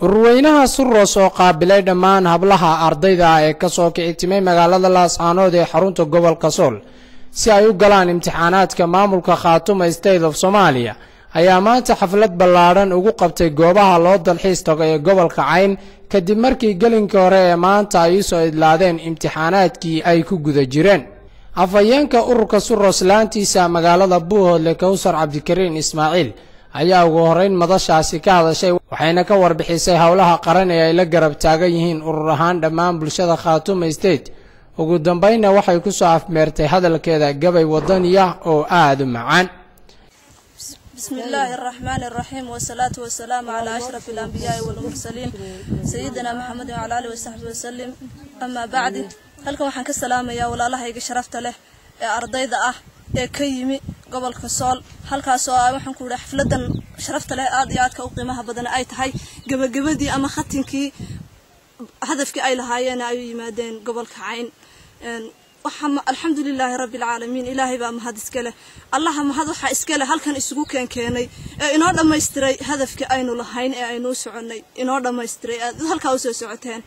urweynaha Surros oo qaabilay dhammaan hablaha ardayda ee ka soo kicitimay magaalada Laascaanood ee xarunta gobolka Sool si ay u galaan imtixaanaadka maamulka Khaatuma State of Somalia ayaa maanta xaflad ballaaran ugu qabtay goobaha loo dalxiis tago ee gobolka Cayn kadib markii galinkii hore ee maanta ay soo idlaadeen imtixaanaadkii ay ku guda jireen afayeenka ururka Surros laantiisa magaalada Buuhoodle Kawsar Cabdikariin Ismaaciil ayaa ugu horeyn madashaasi ka hadashay waxayna ka warbixisay hawlaha qaran ee ay la garab taagan yihiin urur ahaan dhammaan bulshada Khaatuma State ugu dambeynna waxay ku soo afmeertay hadalkeeda gabay wadaniya oo aad u macaan بسم الله الرحمن الرحيم والصلاة والسلام على أشرف الأنبياء والمرسلين سيدنا محمد وعلى آله وصحبه وسلم أما بعد halkan waxaan ka salaamayaa walaalahayga sharafta leh ee ardayda ah ee ka yimi gobolka Sool halkaas oo waxaan ku leeyahay xafladan sharafta leh aad iyo aad ka u qiimaha badan ay tahay gabagabadii ama khatinkii hadafkii ay lahaayeen ay yimaadeen gobolka Cayn waxaan alxamdulilaahi rabbil caalamiin ilaahay baa mahad iska leh allah mahad waxa iska leh halkan isugu keenay ee inoo dhameystiray hadafkii aynu lahayn ee aynu soconay inoo dhameystiray halka u soo socoteen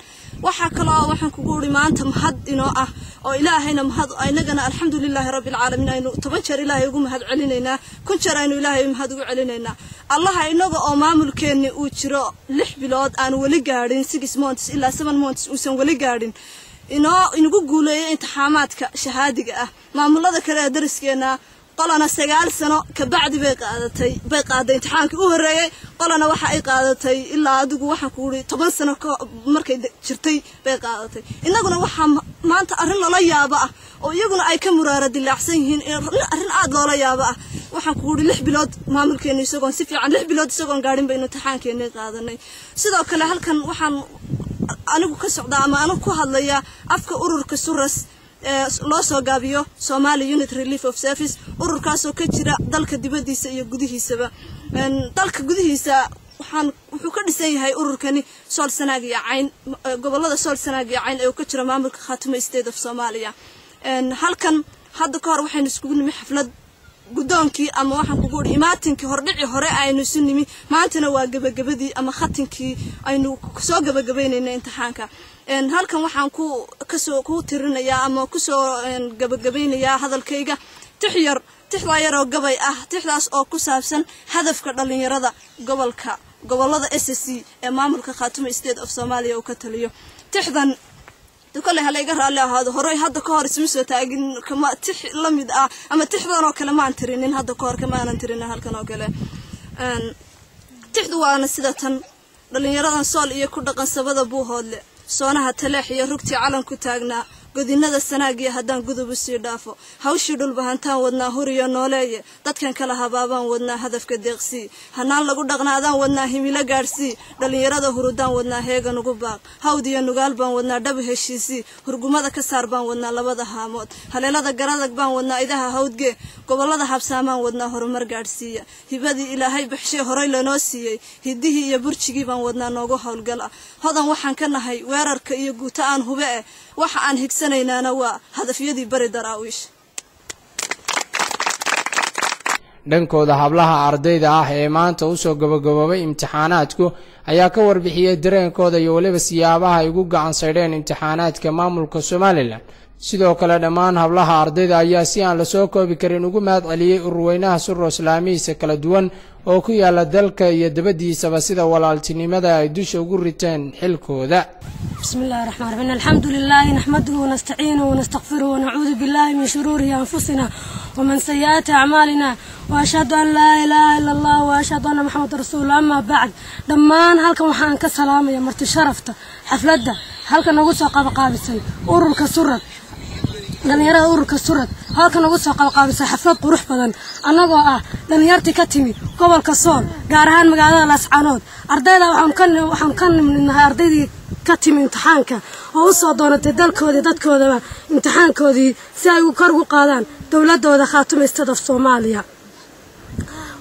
waxa kale oo waxaan kugu uri maanta mahad inoo ah oo ilaahayna mahad aynagana alxamdulilaahi rabbil caalamiin aynu 10 jeer ilaahay ugu mahad celinaynaa kun jeer aynu ilaahay mahad ugu celinaynaa allah inaga oo maamulkeeni uu jiro 6 bilood aan wali gaadhin 6 months ilaa 7 months uusan wali gaadhin inagu guuleeyay imtixaanaadka shahaadiga ah maamulada kale ee dariskeena qolana 9 sano ka bacdi bay qaaday imtixaankii u horeeyay qolana waxa ay qaadatay ilaa adigu waxaan ku uri 10 sano markay jirtay bay qaadatay inaguna waxa maanta arrin la yaabo ah oo iyaguna ay ka muraara dilaacsan yihiin arrin aad loola yaabo ah waxaan ku uri 6 bilood maamulkeena isagoon si fiican 6 bilood isagoon gaadhin bay imtixaankeena qaadanay sidoo kale halkan waxaan anigu ka socdaa ama anigu ku hadlaya afka ururka Surros loo soo gaabiyo Somali Unit Relief of Service ururkaas oo ka jira dalka dibadiisa iyo gudihiisaba dalka gudihiisa wuxuu ka dhisan yahay ururkani Sool Sanaag iyo Cayn gobolada Sool Sanaag iyo Cayn ee ka jira maamulka Khaatuma State of Somalia halkan hadda ka hor waxaan iskugu nimi xaflad gudoonkii ama waxaan kugu uri imaatinkii hordhici hore aynu sunimi maantana waa gabagabadii ama khatinkii aynu soo gabagabeynayna imtixaanka halkan waxaan ku tirinayaa ama ku soo gabagabeynayaa hadalkayga tixda yar oo gabay ah tixdaas oo ku saabsan hadafka dhalinyarada gobolada SSC ee maamulka Khaatuma State of Somalia oo ka taliyo tixdan kale halayga raali ahaado horay hadda ka hor isma soo taagin kama tix lamid ah ama tixdan oo kale ma aan tirinin hadda ka hor kama aan tirinin halkan oo kale tixdu waana sida tan dhalinyaradan Sool iyo ku dhaqan sabada Buuhoodle soonaha Taleex iyo rugtii calan ku taagnaa godinada Sanaag iyo hadaan gudub u sii dhaafo hawshii dhul bahantaan wadnaa huriyo nooleeye dadkan kala habaabaan wadnaa hadafka deeqsi hanaan lagu dhaqnaadaan wadnaa himilo gaarsi dhalinyarada hurudaan wadnaa heegan ugu baaq hawdiyo nugaal baan wadnaa dhab heshiisi hurgumada ka saar baan wadnaa labada haamood haleelada garadag baan wadnaa idaha hawdge gobolada habsaamaan wadnaa horumar gaarsiiya hibadii ilaahay baxshay horay lanoo siiyay hidihii iyo burjigii baan wadnaa noogu hawlgal ah hodan waxaan ka nahay weerarka iyo guuta aan hube waxa aan higsanaynaana waa hadafyadii bari daraawiish dhankooda hablaha ardayda ah ee maanta u soo gabagaboobay imtixaanaadku ayaa ka warbixiyay dareenkooda iyo waliba siyaabaha ay ugu gacan saydheen imtixaanaadka maamulka Somaliland sidoo kale dhammaan hablaha ardayda ayaa si aan la soo koobi karin ugu mahad celiyay ururweynaha Surros laamihiisa kala duwan oo ku yaala dalka iyo dabadiisaba sida walaaltinimada ay dusha ugu riteen xilkooda بسم الله الرحمن الرحيم الحمد لله نحمده ونستعينه ونستغفره ونعوذ بالله من شرور أنفسنا ومن سيئات أعمالنا وأشهد أن لا إله إلا الله وأشهد أن محمد رسول الله أما بعد دمان هلك وحان كسلام يا مرت شرفته حفلته هلك نقص قابسين أورك سرد dhalinyarada ururka Surros halkan ugu soo qaabqaabisay xaflad qurux badan anagoo ah dhalinyartii ka timid gobolka Sool gaar ahaan magaalada Laascaanood ardayda waxaan ka nimidnahay ardaydii ka timid imtixaanka oo u soo doonatay dalkooda dadkooda imtixaankoodii si ay kor ugu qaadaan dawladooda Khaatuma State of Somalia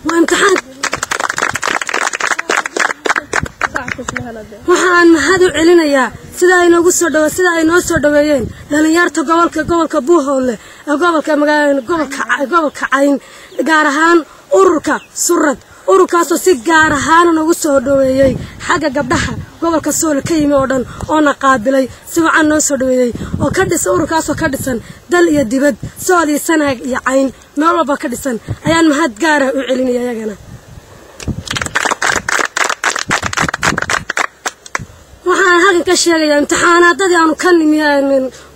waa imtixaan waxaan mahad u celinayaa sida ay noogu soo dhaw sida ay noo soo dhaweeyeen dhalinyarta gobolka Buuhoodle ee gobolka Cayn gaar ahaan ururka Surros ururkaasoo si gaar ahaan ugu soo dhaweeyay xagga gabdhaha gobolka Sool ka yimi oo dhan oo na qaabilay si wacan noo soo dhaweeyay oo ka dhisan ururkaasoo ka dhisan dal iyo dibad Sool iyo Sanaag iyo Cayn meel walba ka dhisan ayaan mahad gaar ah u celinaya iyagana waxaan halkan ka sheegayaa imtixaanaadadii aanu ka nimi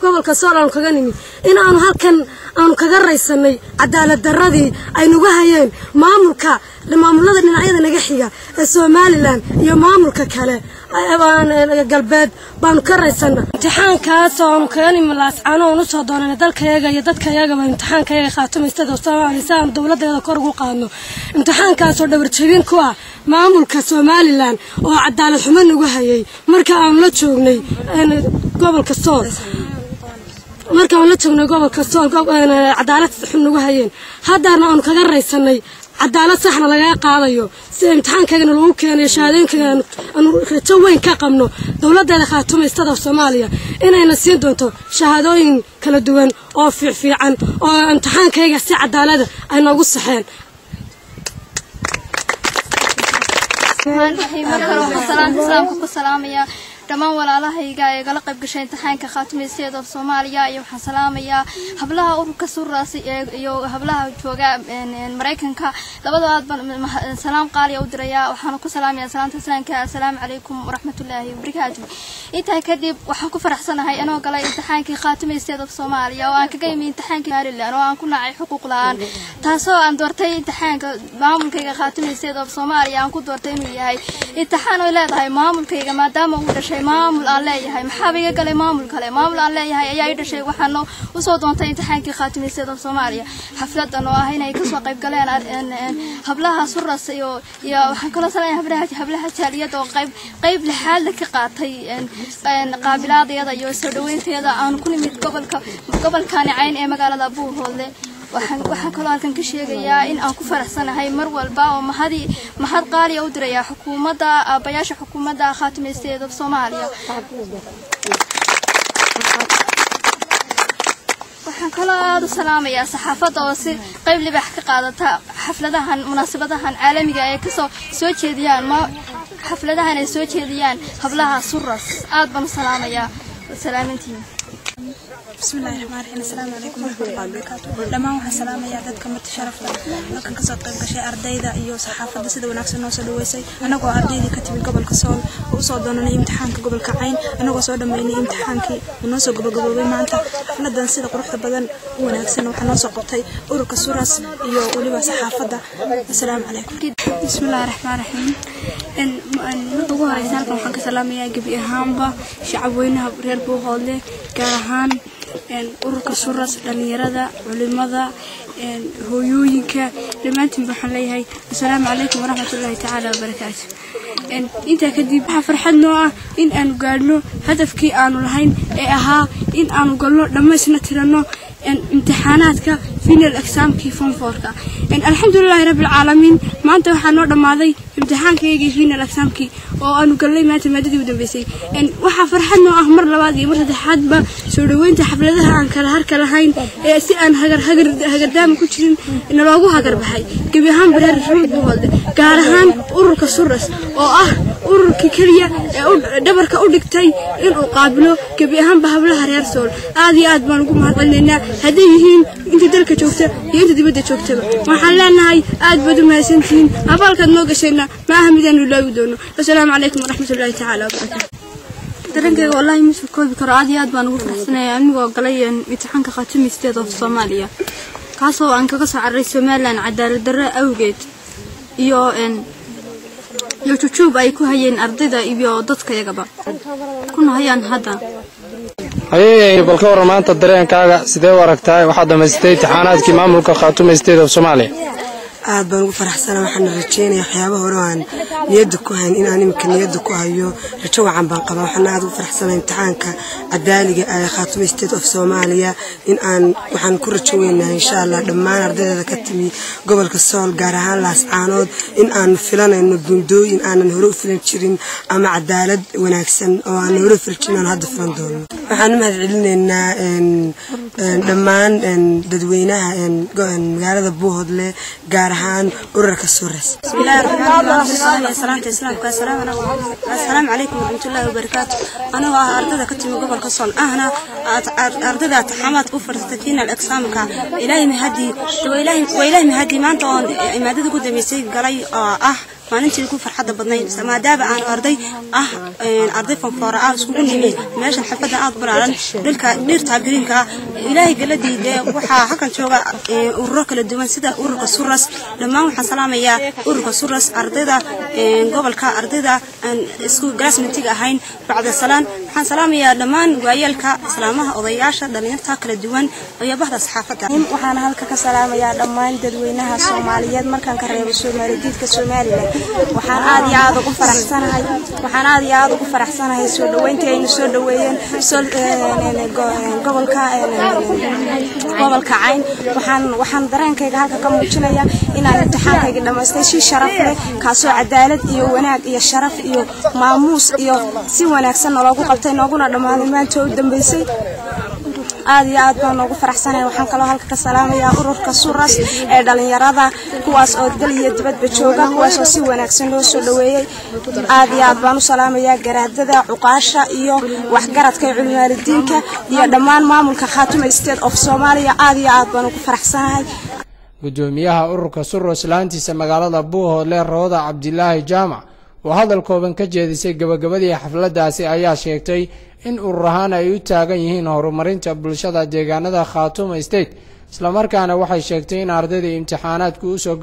gobolka Sool aanu kaga nimi in aanu halkan aanu kaga raysanay cadaalad darradii ay nagu hayeen maamulada dhinacyada naga xiga ee Somaliland iyo maamulka kale galbeed baanu ka raysanay imtixaankaas oo aanu kaga nimi laascaano oo soo doonay dalkayaga iyo dadkayaga imtixaankayaga Khaatumaystada Soomaaliya si aan dawladeeda kor ugu qaadno imtixaankaas oo dhabar jabin ku ah maamulka Somaliland oo cadaalad xumo nagu hayay marka aan la joognay gobolka Sool markaan la joognay gobolka Sool cadaalad xun nagu hayeen haddana aan kaga raysanay cadaalad saxna laga qaadayo si imtixaankayna lagu keenay shahaadooyinka aan rajo weyn ka qabno dawladda Khaatumaystada Soomaaliya inayna siin doonto shahaadooyin kala duwan oo fiican oo imtixaankayga si cadaalad ay noogu saxeen dhammaan walaalahayga ee gala qayb gashay imtixaanka Khaatumaystada Soomaaliya iyo waxaan salaamayaa hablaha ururka Suraas iyo hablaha jooga Mareykanka labadood salaam qaali u diraya waxaan ku salaamayaa salaanta salaanka assalaamu calaykum waraxmatullaahi wabarakaatuh inta kadib waxaan ku faraxsanahay inoo galay imtixaankii Khaatumaystada Soomaaliya oo aan kaga yimid imtixaankii Maryland oo aan ku nacay xuquuq la'aan taasoo aan doortay imtixaanka maamulkayga Khaatumaystada Soomaaliya aan ku doortay inuu yahay imtixaan oo leedahay maamulkayga maadaama uu dhashay maamul aan leeyahay maxaa iga galay maamul kale maamul aan leeyahay ayaa ii dhashay waxaan u soo doontay imtixaankii Khaatumaystada Soomaaliya xafladan oo ah inay ka soo qayb galeen hablaha Suraas iyo waxaan kala salaamayaa hablaha jaaliyada oo qayb lixaad ka qaatay qaabilaadayada iyo soo dhaweynteeda aan ku nimid gobolkan Cayn ee magaalada Buuhoodle waxaan kaloo halkan ka sheegayaa in aan ku faraxsanahay mar walba oo mahad qaali u diraya xukuumadda abayaasha xukuumadda Khaatumaystada Soomaaliya waxaan kaloo salaamayaa saxaafadda oo si qayb libax ka qaadata xafladahan munaasabadahan caalamiga ee ka soo jeediyaan xafladahan ay soo jeediyaan hablaha Suraas aad baan salaamayaa salaamintiin بسم الله الرحمن الرحيم السلام عليكم ورحمة الله وبركاته لما وحنا سلام يا دتك مرت شرفنا لكن كسر قيب شيء أرديدا إيو صحافة سيد وناكس الناس دويسي أنا جو أرديدي كتب قبل كسول وصادنا امتحانك قبل كعين أنا جو صادنا مني امتحانك والناس قبل ما أنت ندن سيد قروح بدن وناكس إنه وحنا سقطي أورك سورس إيو ولي صحافة السلام عليكم بسم الله الرحمن الرحيم إن نطوها رسالة وحنا كسلام يا جبي هامبا شعبوينها برير بوهولي كرهان ururka Suraas dhalinyarada culimada hooyooyinka dhamaantiin waxaan leeyahay assalaamu calaykum waraxmatullaahi tacaala wabarakaatuh inta kadib waxa farxad noo ah in aan gaarno hadafkii aanu lahayn ee ahaa in aanu galno dhamaysna tirano imtixaanaadka final examkii form 4ka alxamdulilaahi rabbil caalamiin maanta waxaa noo dhamaaday imtixaankayga final examkii oo aanu galay maanta maadadii u dambeysay waxa farxad noo ah mar labaad iyo mar saddexaad ba soo dhaweynta xafladaha aan kala harka lahayn ee si aan hagardaam ku jirin in loogu hagar baxay gabi ahaan bareer Buuhoodle gaar ahaan ururka Suraas oo ah ururkii kaliya ee dhabarka u dhigtay in uu qaabilo gabi ahaan hablaha reer Sool aad iyo aad baan ugu mahadcelinaynaa haday yihiin inta dalka joogta iyo inta dibadda joogta waxaan leenahay aad baad u mahadsantiin abaalkaad noo gashayna ma aha midaan ilaawi doono assalaamu calaykum waraxmatullaahi tacaala wabarakaatuh dareenkayga wallahi ma soo koobi karo aad iyo aad baan ugu faraxsanahay anigoo galay imtixaanka Khaatumaystada Soomaaliya kaasoo aan kaga soo carray Somaliland cadaalad darro awgeed iyo YouTube ay ku hayeen ardayda iyo dadkayagaba kuna hayaan hadda ayay balka warmaanta dareenkaaga sidee u aragtaa waxaad dhamaystay imtixaanaadkii maamulka Khaatumaystada Soomaaliya aad baan ugu faraxsanahay waxaan rajeynayaa waxyaabaha hore aan niyadda ku hayn in aan imka niyadda ku hayo rajo wacan baan qabaa waxaan aad ugu faraxsanahay imtixaanka cadaaliga ee Khaatumaystada Soomaaliya in aan waxaan ku rajoonayaa insha Allah dhammaan ardayda ka timi gobolka Sool gaar ahaan Laascaanood in aan filanayno buundooyin aanan hore u filan jirin ama cadaalad wanaagsan oo aan hore u filan hadda filan doono waxaan u mahadcelinaynaa dhammaan dadweynaha magaalada Buuhoodle gaar gaar ahaan ururka suras. bismillaahi rahmaani rahiim salaanta islaamka assalaamu calaykum warahmatullaahi wabarakaatu anigu ah ardayda ka timid gobolka Sool ahna ardayda taxamaad ku farsatiin exaamka ilaahay mahadi maanta oo imaadada ku dhameysay galay ah maalintii ku farxada badnayd maadaama aan arday fanfara ah isku nimid meesha xafada aad baraaran dhirta greenka ilaahay galadiide waxa halkan jooga ururo kala duwan sida ururka suras dhamaan waxaan salaamayaa ururka suras ardayda gobolka ardayda isku classmate-ga ahayn bacda salaan waxaan salaamayaa dhamaan waayelka islaamaha odayaasha dhalinyarta kala duwan iyo bahda saxaafada waxaan halka ka salaamayaa dhamaan dadweynaha Soomaaliyeed markaan ka reebo Soomaaliyeedka Soomaaliland waxaan aad iyo aad ugu faraxsanahay soo dhaweynta ay soo dhaweeyeen gobolka Cayn waxaan dareenkayga halka ka muujinayaa inaan imtixaankayga dhamaystay si sharaf leh kaasoo cadaalad iyo wanaag iyo sharaf iyo maamuus iyo si wanaagsan loogu qabtay nooguna dhamaaday maanta u dambeysay aad iyo aad baan ugu faraxsanahay waxaan kaloo halka ka salaamayaa ururka suras ee dhalinyarada kuwaas oo dal iyo dibadba jooga kuwaas oo si wanaagsan loo soo dhaweeyay aad iyo aad baan u salaamayaa garaadada cuqaasha iyo waxgaradka culimaadiinka iyo dhammaan maamulka Khaatuma State of Soomaaliya aad iyo aad baan ugu faraxsanahay gudoomiyaha ururka suras laantiisa magaalada Buuhoodle Rooda Cabdilaahi Jaamac oo hadal kooban ka jeedisay gabagabadii xafladaasi ayaa sheegtay in ururahan ay u taagan yihiin horumarinta bulshada deegaanada Khaatuma State isla markaana waxay sheegtay in ardayda imtixaanaadku u soo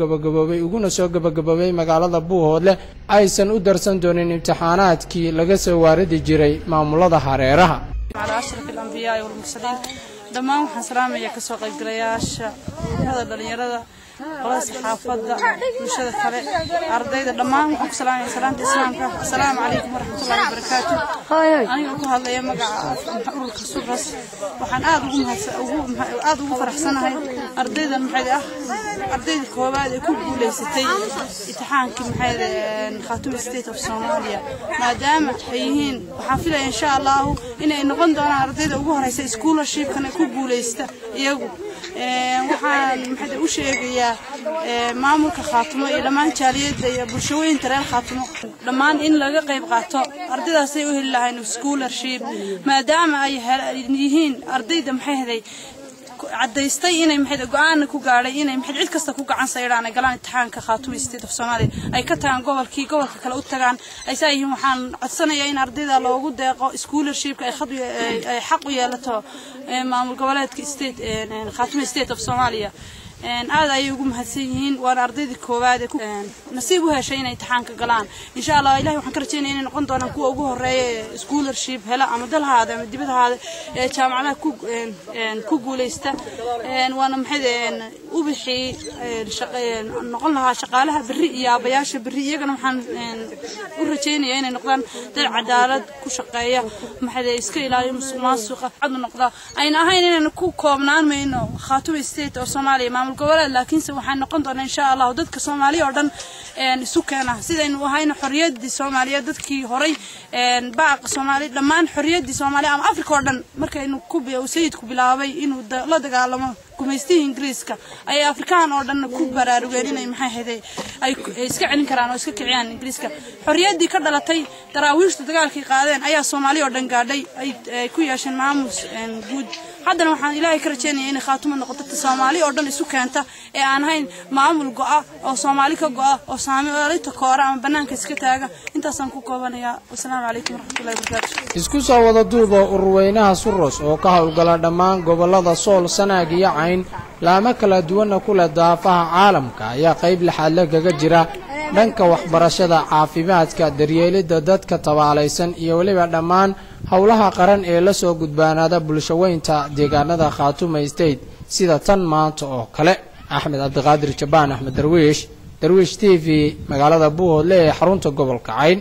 gabagaboobay magaalada Buuhoodle aysan u darsan doonin imtixaanaadkii laga soo waaridi jiray maamulada hareeraha dhamaan waxaan salaamayaa ka soo qaybgalayaasha dhalinyarada qolada saxaafadda bulshada kale ardayda dhamaan waxaan ku salaamayaa salaanta islaamka assalaamu calaykum waraxmatullaahi wabarakaatu aniga ku hadlaya magaca ururka suras waxaan aad ugu faraxsanahay ardaydan ardayda koobaad ee ku guuleysatay imtixaankii Khaatuma State of Somalia maadaama ay yihiin waxaan filayaa insha Allah inay noqon doonaan ardayda ugu horeysa scholarship-kana ku guuleysta iyagu waxaan u sheegayaa maamulka Khaatuma iyo dhamaan jaaliyada iyo bulshooyinka reer Khaatuma dhamaan in laga qayb qaato ardaydaas ay u heli lahayn scholarship maadaama ay yihiin ardayda cadaystay inay go'aan ku gaaray inay cid kasta ku gacan sayraan galaan imtixaanka Khaatuma State of Somalia ay ka tagaan gobolka kale u tagaan ay saayihiin waxaan codsanayaa in ardayda loogu deeqo scholarship ay xaq u yeelato maamul goboleedka state Khaatuma State of Somalia aad ay ugu mahadsan yihiin waan ardayda koowaad ee nasiib u heshay inay imtixaanka galaan insha Allah ilaahay waxaan ka rajaynayaa inay noqon doonaan kuwa ugu horeeya scholarship hela ama dalhaada ama dibadaha ee jaamacadaha ku guuleysta waana u bixi noqon lahaa shaqaalaha bari iyo abayaasha bari iyagana waxaan u rajaynayaa inay noqdaan dad cadaalad ku shaqeeya iska ilaaliyo musuqmaasuqa cad noqda ayna ahayn inaan ku koobnaan mayno Khaatuma State of Somalia maamul goboleed laakiin waxaan noqon doonaa insha Allah dadka Soomaaliya oo dhan isu keena sidaynu ahayna xorriyadii Soomaaliya dadkii horay baaq Soomaali dhamaan xorriyadii Soomaaliya ama Afrika oo dhan markaynu sayidku bilaabay inuu la dagaalamo gumaystiga Ingiriiska ay Afrikaan oo dhan ku baraarugeen inay ay iska celin karaan oo iska kiciyaan Ingiriiska xorriyadii ka dhalatay daraawiishta dagaalkii qaadeen ayaa Soomaaliya oo dhan gaadhay ay ku yeesheen maamul guud haddana waxaan ilaahay ka rajaynayaa in Khaatuma noqoto Soomaali oo dhan isu keenta ee aan ahayn maamul go'a oo Soomaali ka go'a oo Soomaali koora ama banaanka iska taaga intaasaan ku koobanayaa assalaamu calaykum waraxmatullaahi wabarakaatu isku soo wada duuba ururweynaha Suros oo ka hawlgala dhammaan gobolada Sool Sanaag iyo Cayn laama kala duwan ku leh daafaha caalamka ayaa qayb laxaad kaga jira dhanka waxbarashada caafimaadka daryeelida dadka tabaalaysan iyo waliba dhammaan hawlaha qaran ee la soo gudbaanada bulshaweynta deegaanada Khaatuma State sida tan maanta oo kale Axmed Abdiqaadir Jabaan Axmed Darwiish TV magaalada Buuhoodle ee xarunta gobolka Cayn